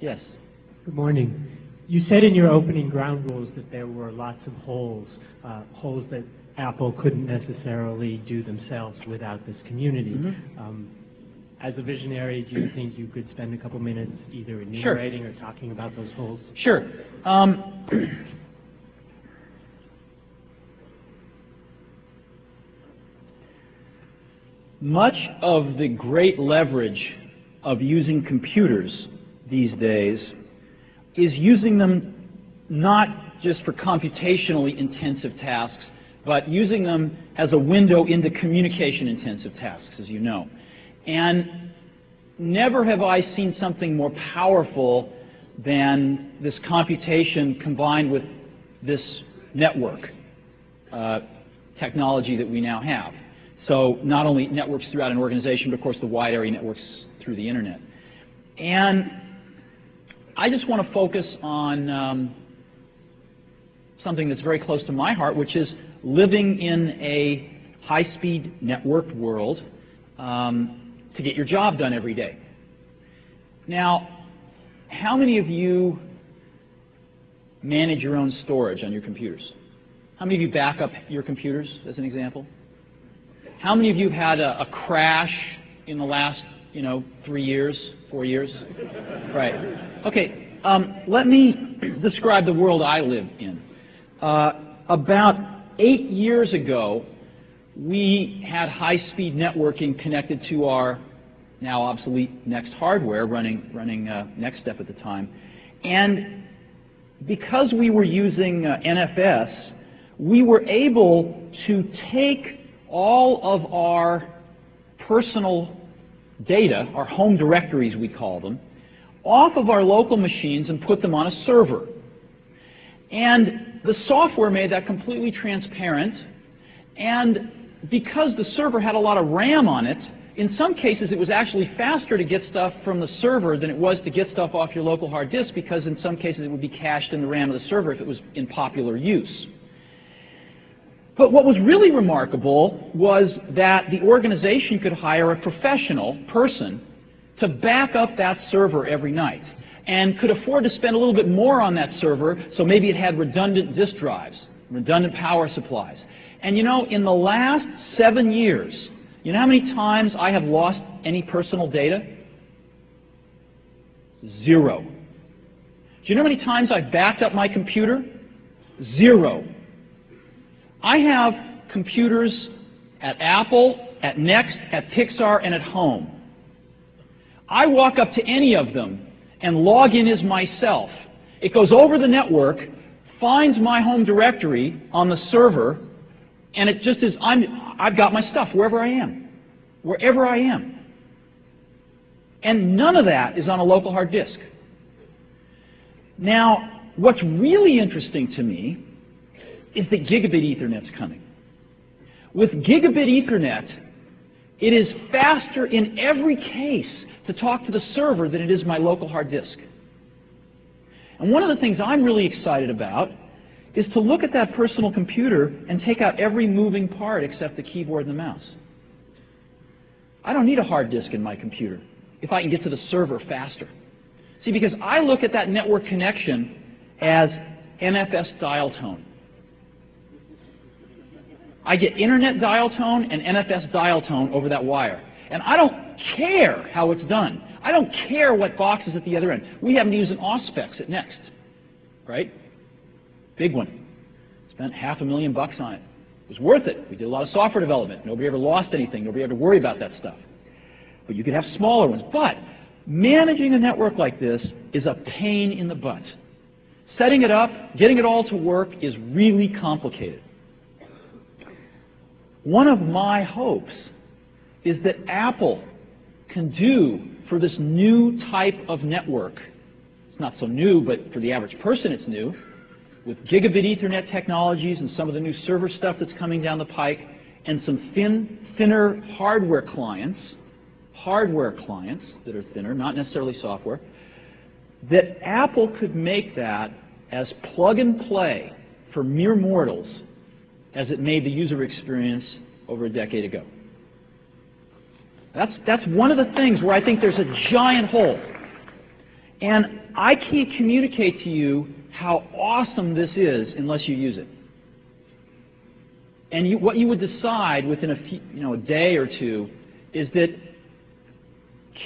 Yes. Good morning. You said in your opening ground rules that there were lots of holes, holes that Apple couldn't necessarily do themselves without this community. Mm-hmm. As a visionary, do you think you could spend a couple minutes either enumerating or talking about those holes? Sure. Much of the great leverage of using computers these days is using them not just for computationally intensive tasks, but using them as a window into communication-intensive tasks, as you know. And never have I seen something more powerful than this computation combined with this network technology that we now have. So not only networks throughout an organization, but of course the wide area networks through the internet. And I just want to focus on something that's very close to my heart, which is living in a high-speed networked world to get your job done every day. Now, how many of you manage your own storage on your computers? How many of you back up your computers, as an example? How many of you have had a crash in the last, 3 years, 4 years? Right. Okay, let me describe the world I live in. About 8 years ago, we had high-speed networking connected to our now obsolete Next hardware running NextStep at the time. And because we were using NFS, we were able to take all of our personal data, our home directories we call them, off of our local machines and put them on a server. And the software made that completely transparent, and because the server had a lot of RAM on it, in some cases it was actually faster to get stuff from the server than it was to get stuff off your local hard disk, because in some cases it would be cached in the RAM of the server if it was in popular use. But what was really remarkable was that the organization could hire a professional person to back up that server every night, and could afford to spend a little bit more on that server, so maybe it had redundant disk drives, redundant power supplies. And in the last 7 years, you know how many times I have lost any personal data? 0. Do you know how many times I've backed up my computer? 0. I have computers at Apple, at Next, at Pixar, and at home. I walk up to any of them and log in as myself. It goes over the network, finds my home directory on the server, and it just is, I've got my stuff wherever I am. Wherever I am. And none of that is on a local hard disk. Now, what's really interesting to me is that gigabit Ethernet's coming. With gigabit Ethernet, it is faster in every case to talk to the server than it is my local hard disk. And one of the things I'm really excited about is to look at that personal computer and take out every moving part except the keyboard and the mouse. I don't need a hard disk in my computer if I can get to the server faster. See, because I look at that network connection as NFS dial tone. I get internet dial tone and NFS dial tone over that wire. And I don't care how it's done. I don't care what box is at the other end. We happen to use an Auspex at Next, right? Big one. Spent $500,000 on it. It was worth it. We did a lot of software development. Nobody ever lost anything. Nobody had to worry about that stuff. But you could have smaller ones. But managing a network like this is a pain in the butt. Setting it up, getting it all to work is really complicated. One of my hopes is that Apple can do for this new type of network, it's not so new, but for the average person it's new, with gigabit Ethernet technologies and some of the new server stuff that's coming down the pike, and some thinner hardware clients that are thinner, not necessarily software, that Apple could make that as plug and play for mere mortals as it made the user experience over a decade ago. That's one of the things where I think there's a giant hole. And I can't communicate to you how awesome this is unless you use it. And what you would decide within a day or two is that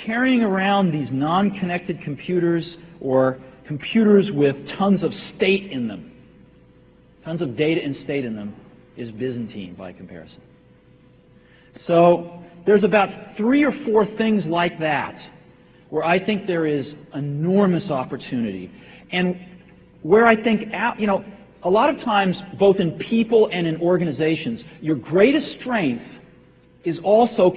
carrying around these non-connected computers or computers with tons of state in them, tons of data and state in them, is Byzantine by comparison. So there's about 3 or 4 things like that where I think there is enormous opportunity. And where I think, a lot of times, both in people and in organizations, your greatest strength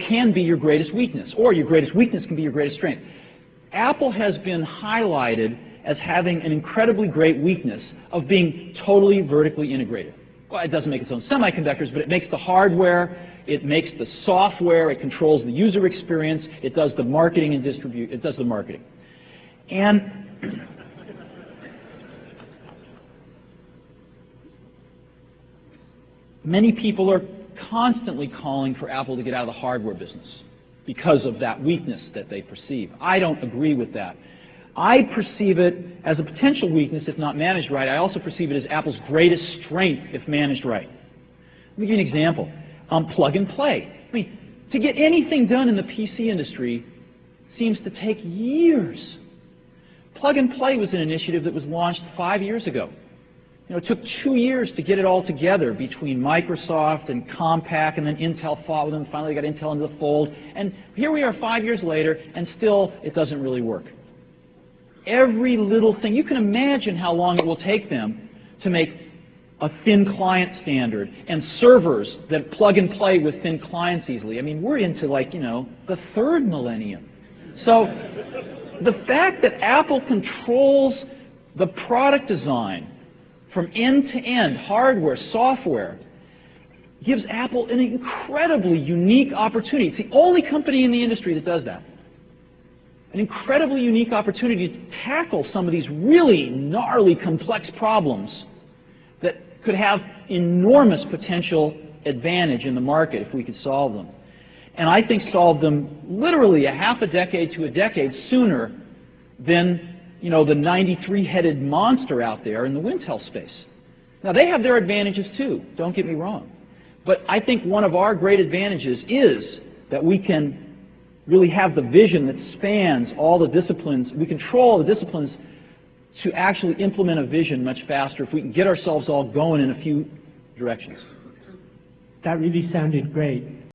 can be your greatest weakness, or your greatest weakness can be your greatest strength. Apple has been highlighted as having an incredibly great weakness of being totally vertically integrated. Well, it doesn't make its own semiconductors, but it makes the hardware, it makes the software, it controls the user experience, it does the marketing and it does the marketing. And many people are constantly calling for Apple to get out of the hardware business because of that weakness that they perceive. I don't agree with that. I perceive it as a potential weakness if not managed right. I also perceive it as Apple's greatest strength if managed right. Let me give you an example. Plug and play. I mean, to get anything done in the PC industry seems to take years. Plug and play was an initiative that was launched 5 years ago. It took 2 years to get it all together between Microsoft and Compaq, and then Intel fought with them. Finally, they got Intel into the fold. And here we are 5 years later, and still it doesn't really work. Every little thing, you can imagine how long it will take them to make a thin client standard and servers that plug and play with thin clients easily. I mean, we're into the 3rd millennium. So the fact that Apple controls the product design from end to end, hardware, software, gives Apple an incredibly unique opportunity. It's the only company in the industry that does that. An incredibly unique opportunity to tackle some of these really gnarly, complex problems that could have enormous potential advantage in the market if we could solve them. And I think solve them literally a half a decade to a decade sooner than the 93-headed monster out there in the Wintel space. Now, they have their advantages too, don't get me wrong. But I think one of our great advantages is that we can really have the vision that spans all the disciplines. We control all the disciplines to actually implement a vision much faster if we can get ourselves all going in a few directions. That really sounded great.